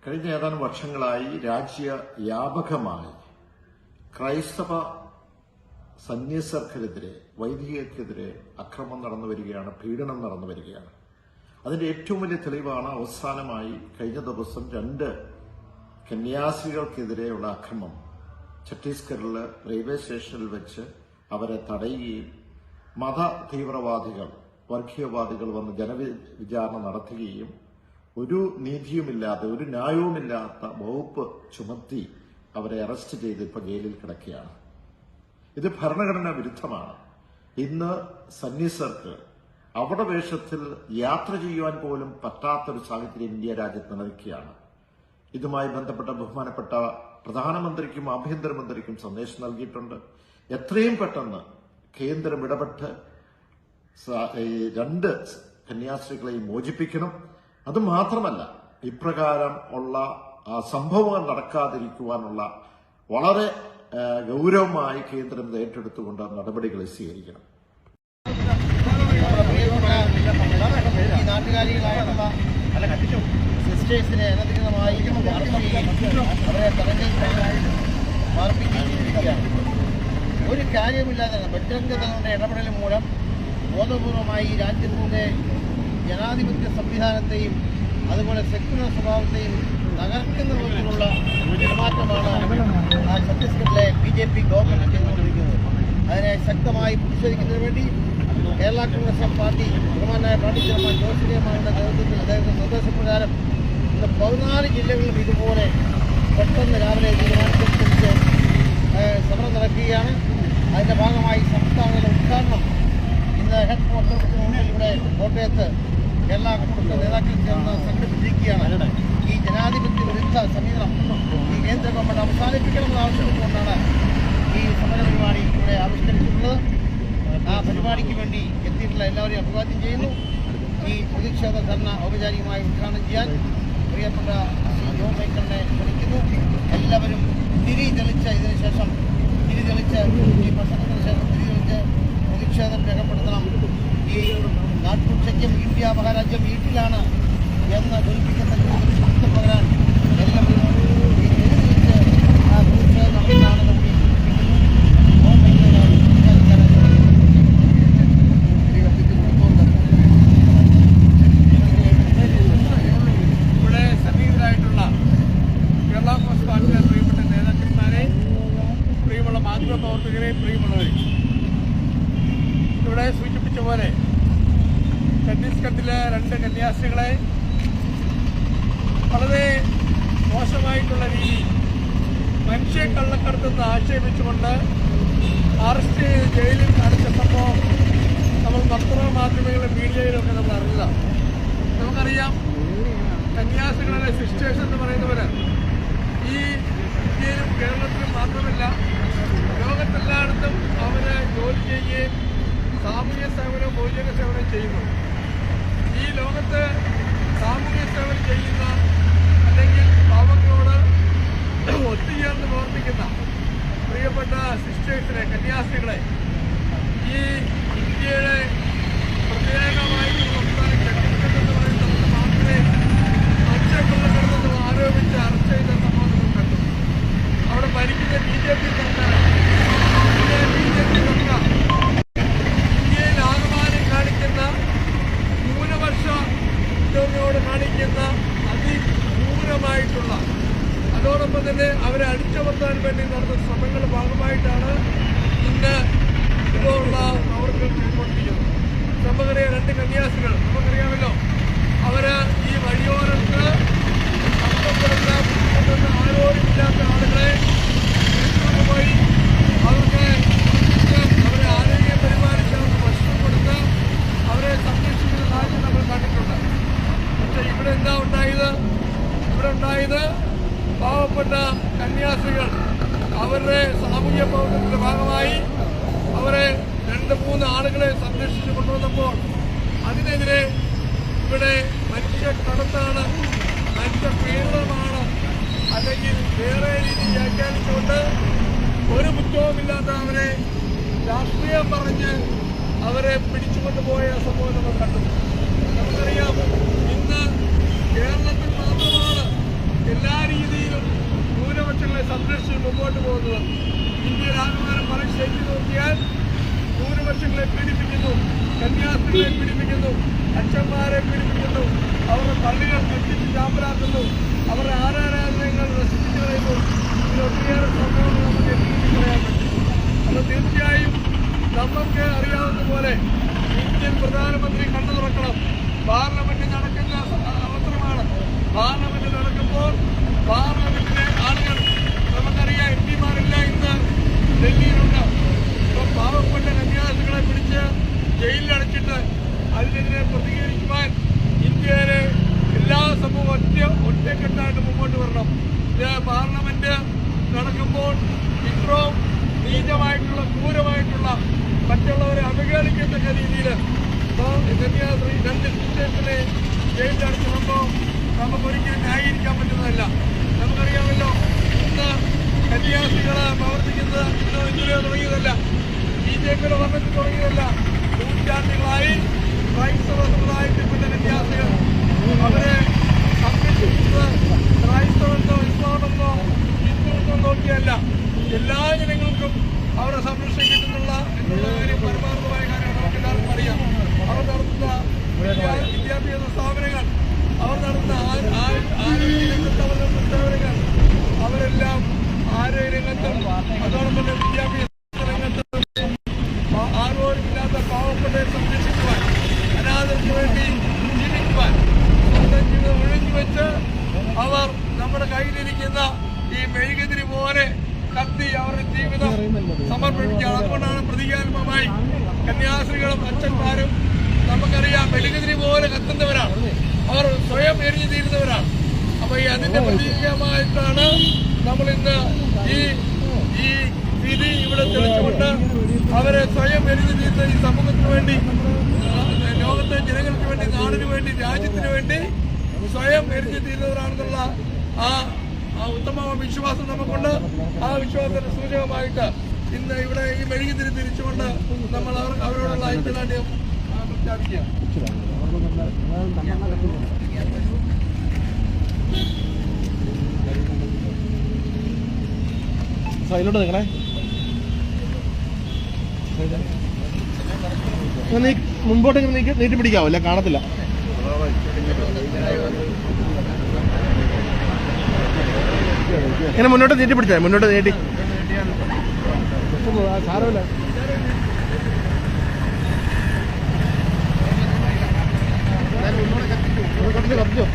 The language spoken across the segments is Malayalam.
കഴിഞ്ഞ ഏതാനും വർഷങ്ങളായി രാജ്യവ്യാപകമായി ക്രൈസ്തവ സന്യസ്തർക്കെതിരെ, വൈദികർക്കെതിരെ അക്രമം നടന്നു വരികയാണ്, പീഡനം നടന്നു വരികയാണ്. അതിന്റെ ഏറ്റവും വലിയ തെളിവാണ് അവസാനമായി കഴിഞ്ഞ ദിവസം 2 കന്യാസ്ത്രീകൾക്കെതിരെയുള്ള അക്രമം. ഛത്തീസ്ഗഡിലെ റെയിൽവേ സ്റ്റേഷനിൽ വെച്ച് അവരെ തടയുകയും മത തീവ്രവാദികൾ, വർഗീയവാദികൾ വന്ന് ജനവിചാരണ നടത്തുകയും ഒരു നീതിയുമില്ലാതെ, ഒരു ന്യായവുമില്ലാത്ത വകുപ്പ് ചുമത്തി അവരെ അറസ്റ്റ് ചെയ്ത് ഇപ്പോൾ ജയിലിൽ കിടക്കുകയാണ്. ഇത് ഭരണഘടനാ വിരുദ്ധമാണ്. ഇന്ന് സന്യസ്തർക്ക് അവിടെ വേഷത്തിൽ യാത്ര ചെയ്യുവാൻ പോലും പറ്റാത്തൊരു സാഹചര്യം ഇന്ത്യ രാജ്യത്ത് നിലനിൽക്കുകയാണ്. ഇതുമായി ബന്ധപ്പെട്ട ബഹുമാനപ്പെട്ട പ്രധാനമന്ത്രിക്കും ആഭ്യന്തരമന്ത്രിക്കും സന്ദേശം നൽകിയിട്ടുണ്ട്. എത്രയും പെട്ടെന്ന് കേന്ദ്രം ഇടപെട്ട് 2 കന്യാസ്ത്രീകളെയും മോചിപ്പിക്കണം. അതുമാത്രമല്ല, ഇപ്രകാരം ഉള്ള സംഭവങ്ങൾ നടക്കാതിരിക്കുവാനുള്ള വളരെ ഗൗരവമായി കേന്ദ്രം ഏറ്റെടുത്തുകൊണ്ട് നടപടികൾ സ്വീകരിക്കണം. നാട്ടുകാരികളായിട്ടുള്ള സിസ്റ്റേഴ്സിനെ അനധികൃതമായി അവരെ പാർപ്പിക്കുകയാണ്. ഒരു കാര്യമില്ലാതെ ബജരംഗദളുടെ ഇടപെടൽ മൂലം ബോധപൂർവമായി രാജ്യത്തിന്റെ ജനാധിപത്യ സംവിധാനത്തെയും അതുപോലെ സെക്യുലർ സ്വഭാവത്തെയും തകർക്കുന്ന തരത്തിലുള്ള പെരുമാറ്റമാണ് ഛത്തീസ്ഗഡിലെ BJP ഗവൺമെന്റ് ചെയ്തുകൊണ്ടിരിക്കുന്നത്. അതിനെ ശക്തമായി പ്രതിഷേധിക്കുന്നതിന് വേണ്ടി കേരള കോൺഗ്രസ് പാർട്ടി ബഹുമാനായ പാർട്ടി ചെയർമാൻ ജോസ് കെ മാണിയുടെ നേതൃത്വത്തിൽ അദ്ദേഹത്തിന്റെ നിർദ്ദേശപ്രകാരം ഇന്ന് 14 ജില്ലകളിലും ഇതുപോലെ പെട്ടെന്ന് രാവിലെ തീരുമാനത്തിനനുസരിച്ച് സമരം നടക്കുകയാണ്. അതിന്റെ ഭാഗമായി സംസ്ഥാനതല ഉദ്ഘാടനം ഇന്ന് ഹെഡ് ക്വാർട്ടേഴ്സിന് മുന്നിൽ ഇവിടെ കോട്ടയത്ത് കേരള കോൺഗ്രസ് നേതാക്കൾ ചേർന്ന് സംഘടിപ്പിച്ചിരിക്കുകയാണ്. ഈ ജനാധിപത്യ വിരുദ്ധ സമീപനം ഈ കേന്ദ്ര ഗവൺമെന്റ് അവസാനിപ്പിക്കണമെന്ന് ആവശ്യപ്പെട്ടുകൊണ്ടാണ് ഈ സമര പരിപാടി ഇവിടെ ആവിഷ്കരിച്ചിട്ടുള്ളത്. ആ പരിപാടിക്ക് വേണ്ടി എത്തിയിട്ടുള്ള എല്ലാവരെയും അഭിവാദ്യം ചെയ്യുന്നു. ഈ പ്രതിഷേധ ധർണ ഔപചാരികമായി ഉദ്ഘാടനം ചെയ്യാൻ പ്രിയപ്പെട്ട ജോൺ മൈക്കിളിനെ ക്ഷണിക്കുന്നു. എല്ലാവരും തിരി തെളിച്ച് ഈ പ്രസംഗത്തിന് ശേഷം പ്രതിഷേധം രേഖപ്പെടുത്തണം. ഈ നാട്ടുച്ചയ്ക്കും ഇന്ത്യ മഹാരാജ്യം വീട്ടിലാണ് എന്ന് ധരിപ്പിക്കുന്ന ശബ്ദം പകരാൻ എല്ലാവരും ഈ തിരി തെളിച്ച് ആ പ്രതിഷേധം നടത്താണെന്ന് കൂടി ഇവിടെ സന്നിഹിതരായിട്ടുള്ള കേരള കോൺഗ്രസ് പാർട്ടിയിലെ പ്രിയപ്പെട്ട നേതാക്കന്മാരെ, പ്രിയമുള്ള മാധ്യമപ്രവർത്തകരെ, പ്രിയമുള്ളവരെ, ഇവിടെ സൂചിപ്പിച്ച പോലെ ഛത്തീസ്ഗഡിലെ 2 കന്യാസ്ത്രീകളെ വളരെ മോശമായിട്ടുള്ള രീതിയിൽ മനുഷ്യ കള്ളക്കടത്തെന്ന് ആക്ഷേപിച്ചുകൊണ്ട് അറസ്റ്റ് ചെയ്ത് ജയിലിൽ അടച്ചിട്ടപ്പോൾ നമ്മൾ പത്രമാധ്യമങ്ങളിലും മീഡിയയിലൊക്കെ നമ്മൾ അറിഞ്ഞതാണ്. നമുക്കറിയാം, കന്യാസ്ത്രീകളുടെ സിസ്റ്റേഴ്സ് എന്ന് പറയുന്നവര് ഈ ഇന്ത്യയിലും കേരളത്തിലും മാത്രമല്ല ലോകത്തെല്ലായിടത്തും അവര് ജോലി ചെയ്യുകയും സാമൂഹ്യ സേവനവും ബഹുജന സേവനം ചെയ്യുന്നു. ഈ ലോകത്ത് സാമൂഹ്യ സേവനം ചെയ്യുന്ന അല്ലെങ്കിൽ പാവങ്ങളോട് ഒത്തുചേർന്ന് പ്രവർത്തിക്കുന്ന പ്രിയപ്പെട്ട സിസ്റ്റേഴ്സിനെ, കന്യാസ്ത്രീകളെ ഈ ഇന്ത്യയുടെ പ്രത്യേകമായിട്ടുള്ള സംസ്ഥാനം ഛത്തീസ്ഗഡ് എന്ന് പറയുന്ന നമുക്ക് മാത്രമേ മനുഷ്യക്കൊള്ളക്കടത്തെന്ന് ആരോപിച്ച് അറസ്റ്റ് ചെയ്ത സംഭവം നമ്മൾ കണ്ടു. അവിടെ ഭരിക്കുന്ന BJP സർക്കാർ ഇന്ത്യയിൽ ആകമാനം കാണിക്കുന്ന ന്യൂനപക്ഷ ഉദ്യോഗങ്ങളോട് കാണിക്കുന്ന അതിക്രൂരമായിട്ടുള്ള, അതോടൊപ്പം തന്നെ അവരെ അടിച്ചമർത്താൻ വേണ്ടി നടന്ന ശ്രമങ്ങളുടെ ഭാഗമായിട്ടാണ് ഇന്ന് ഇതുപോലുള്ള പ്രവർത്തനം ചെയ്തുകൊണ്ടിരിക്കുന്നത്. നമുക്കറിയാം, 2 കന്യാസ്ത്രീകൾ നമുക്കറിയാമല്ലോ, അവര് ഈ വഴിയോരത്ത് ആരോഗ്യമില്ലാത്ത ആളുകളെ വഴി അവരെ ആരോഗ്യം പരിപാലിക്കാവുന്ന ഭക്ഷണം കൊടുത്ത് അവരെ സംരക്ഷിക്കുന്ന കാര്യം നമ്മൾ കണ്ടിട്ടുണ്ട്. പക്ഷെ ഇവിടെ എന്താ ഉണ്ടായത്? പാവപ്പെട്ട കന്യാസ്ത്രീകൾ അവരുടെ സാമൂഹ്യ പ്രവർത്തനത്തിന്റെ ഭാഗമായി അവരെ 2-3 ആളുകളെ സംരക്ഷിച്ചു കൊണ്ടുവന്നപ്പോൾ അതിനെതിരെ ഇവിടെ മനുഷ്യക്കടത്താണ്, മനുഷ്യപീഡനമാണ്, അല്ലെങ്കിൽ വേറെ രീതി വ്യാഖ്യാനിച്ചുകൊണ്ട് ഒരു കുറ്റവുമില്ലാത്ത അവരെ രാഷ്ട്രീയം പറഞ്ഞ് അവരെ പിടിച്ചുകൊണ്ടുപോയ സംഭവം നമ്മൾ കണ്ടു. നമുക്കറിയാം, ഇന്ന് കേരളത്തിൽ മാത്രമാണ് മുമ്പോട്ട് പോകുന്നത്. ഇന്ത്യയിൽ ആകമാനം പല സ്റ്റേറ്റിൽ നോക്കിയാൽ ന്യൂനപക്ഷങ്ങളെ പീഡിപ്പിക്കുന്നു, കന്യാസ്ത്രീകളെ പീഡിപ്പിക്കുന്നു, അച്ഛന്മാരെ പീഡിപ്പിക്കുന്നു, അവരുടെ പള്ളികൾ കെട്ടിച്ച് ചാമ്പലാക്കുന്നു, അവരുടെ ആരാധനാലയങ്ങൾ നശിപ്പിച്ചു കളയുന്നു. ഇതിലൊത്തിരിയേറെ സംഭവങ്ങൾ നമുക്ക് എത്തിച്ചു പറയാൻ പറ്റും. അത് തീർച്ചയായും നമുക്ക് അറിയാവുന്ന പോലെ ഇന്ത്യൻ പ്രധാനമന്ത്രി കണ്ണു തുറക്കണം. പാർലമെന്റ് നടക്കുന്ന അവസരമാണ്. പാർലമെന്റ് നടക്കുമ്പോൾ പാർലമെന്റിലെ ആളുകൾ നമുക്കറിയാം, എം പിമാരില്ല ഇന്ന് ഡൽഹിയിലുണ്ട്. ഇപ്പം പാവപ്പെട്ട കന്യാസ്ത്രീകളെ പിടിച്ച് ജയിലിലടച്ചിട്ട് അതിനെതിരെ പ്രതികരിക്കുവാൻ ഇന്ത്യയിലെ എല്ലാ സമൂഹവും ഒറ്റക്കെട്ടായിട്ട് മുമ്പോട്ട് വരണം. ഇത് പാർലമെന്റ് നടക്കുമ്പോൾ ഇത്രയും നീചമായിട്ടുള്ള ക്രൂരമായിട്ടുള്ള മറ്റുള്ളവരെ അവഹേളിക്കത്തക്ക രീതിയിൽ കന്യാസ്ത്രീ 2 സിസ്റ്റേഴ്സിനെ ജയിലിലടച്ചുമ്പോൾ നമുക്കൊരിക്കലും ന്യായീകരിക്കാൻ പറ്റുന്നതല്ല. നമുക്കറിയാമല്ലോ, ഇന്ന് കന്യാസ്ത്രീകൾ പ്രവർത്തിക്കുന്നത് ഇന്നലെ തുടങ്ങിയതല്ല, BJPയുടെ ഭരണത്തിൽ തുടങ്ങിയതല്ല. നൂറ്റാണ്ടുകളായി ക്രൈസ്തവ സമുദായത്തിൽപ്പെട്ട കന്യാസ്ത്രീകൾ അവരെ സംരക്ഷിക്കുന്നത് ക്രൈസ്തവെന്നോ ഇസ്ലാമെന്നോ ഹിന്ദുവെന്നോ നോക്കിയല്ല, എല്ലാ ജനങ്ങൾക്കും അവരുടെ സംരക്ഷണം കിട്ടുന്നുള്ള കാര്യം പരമാർത്ഥമായ കാര്യമാണ്. നമുക്ക് എല്ലാവർക്കും അറിയാം. അവർ നടത്തുന്ന വിദ്യാഭ്യാസ സ്ഥാപനങ്ങൾ, അവർ നടത്തുന്ന ആരോഗ്യ രംഗത്ത് സ്ഥാപനങ്ങൾ, അവരെല്ലാം ആരോഗ്യ രംഗത്തും അതോടൊപ്പം തന്നെ വിദ്യാഭ്യാസ രംഗത്തും ആരോഗ്യമില്ലാത്ത പാവപ്പെട്ടവരെ സംരക്ഷിക്കുവാൻ, അനാഥർക്ക് വേണ്ടി ജീവിക്കുവാൻ സ്വന്തം ജീവിതം ഒഴിഞ്ഞുവെച്ച് അവർ നമ്മുടെ കയ്യിലിരിക്കുന്ന ഈ മെഴുകുതിരി പോലെ കത്തി അവരുടെ ജീവിതം സമർപ്പിക്കുകയാണ്. അതുകൊണ്ടാണ് പ്രതീകാത്മകമായി കന്യാസ്ത്രീകളും അച്ഛന്മാരും നമുക്കറിയാം മെഴുകുതിരി പോലെ കത്തുന്നവരാണ്. അവർ സ്വയം എരിഞ്ഞു തീരുന്നവരാണ്. അപ്പൊ ഈ അതിന്റെ പ്രതീകമായിട്ടാണ് നമ്മൾ ഇന്ന് ഈ വിധി ഇവിടെ തെളിച്ചുകൊണ്ട് അവരെ സ്വയം എരിഞ്ഞു തീർത്ത ഈ സമൂഹത്തിന് വേണ്ടി, ലോകത്തെ ജനങ്ങൾക്ക് വേണ്ടി, നാടിനു വേണ്ടി, രാജ്യത്തിന് വേണ്ടി സ്വയം എരിഞ്ഞു തീരുന്നവരാണെന്നുള്ള ആ ഉത്തമ വിശ്വാസം നമുക്കുണ്ട്. ആ വിശ്വാസത്തിന്റെ സൂചകമായിട്ട് ഇന്ന് ഇവിടെ ഈ മെഴുകുതിരി തിരിച്ചുകൊണ്ട് നമ്മൾ അവരോടുള്ള ഐക്യദാർഢ്യം പ്രഖ്യാപിക്കുക. സൈലോട്ട് നിൽക്കണേ. മുമ്പോട്ട് നീട്ടി പിടിക്കാവല്ലേ, കാണത്തില്ല. ഇങ്ങനെ മുന്നോട്ട് നീട്ടി പിടിച്ചാൽ മുന്നോട്ട് നീട്ടി സാരമില്ല. കത്തിച്ചോ ചോദിച്ചോ.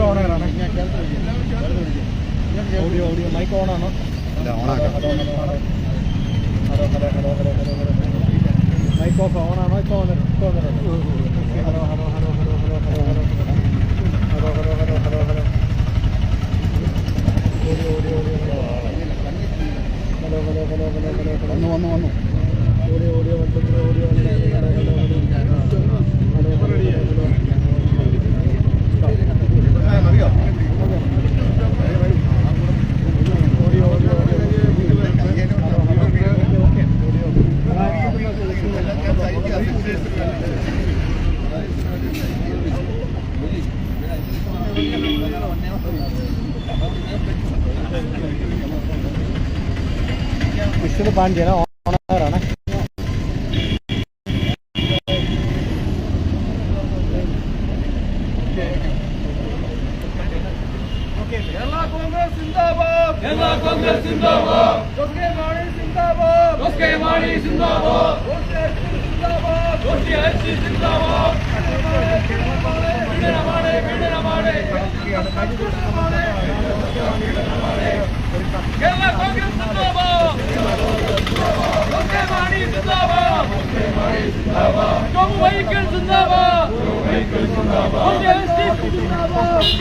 ഓണറാണ്. ഓഡിയോ മൈക്ക് ഓണാണോ? മൈക്ക് ഓഫ് ഓണാണോ? ഇപ്പോൾ hello hello hello hello hello hello hello hello hello hello hello hello audio audio audio hello hello hello hello hello hello വന്നു ഓഡിയോ ഓഡിയോ ഓഡിയോ വിഷ്ണു പാണ്ഡ്യന ഓണർ കേരള കോൺഗ്രസ് സിന്ദാബാദ്. കേരള കോൺഗ്രസ് സിന്ദാബാദ്. ജോസ് കെ മാണി സിന്ദാബാദ്. ജോസ് കെ മാണി സിന്ദാബാദ്. ജോസ് കെ സിന്ദാബാദ്. ജോസ് കെ സിന്ദാബാദ്. പീഡനമാണ്, പീഡനമാണ്. കേരള കോൺഗ്രസ് സിന്ദാബാദ്. ജോസ് കെ മാണി സിന്ദാബാദ്. ജോമു വൈക്കൽ സിന്ദാബാദ്. ജോസ് കെ സിന്ദാബാദ്.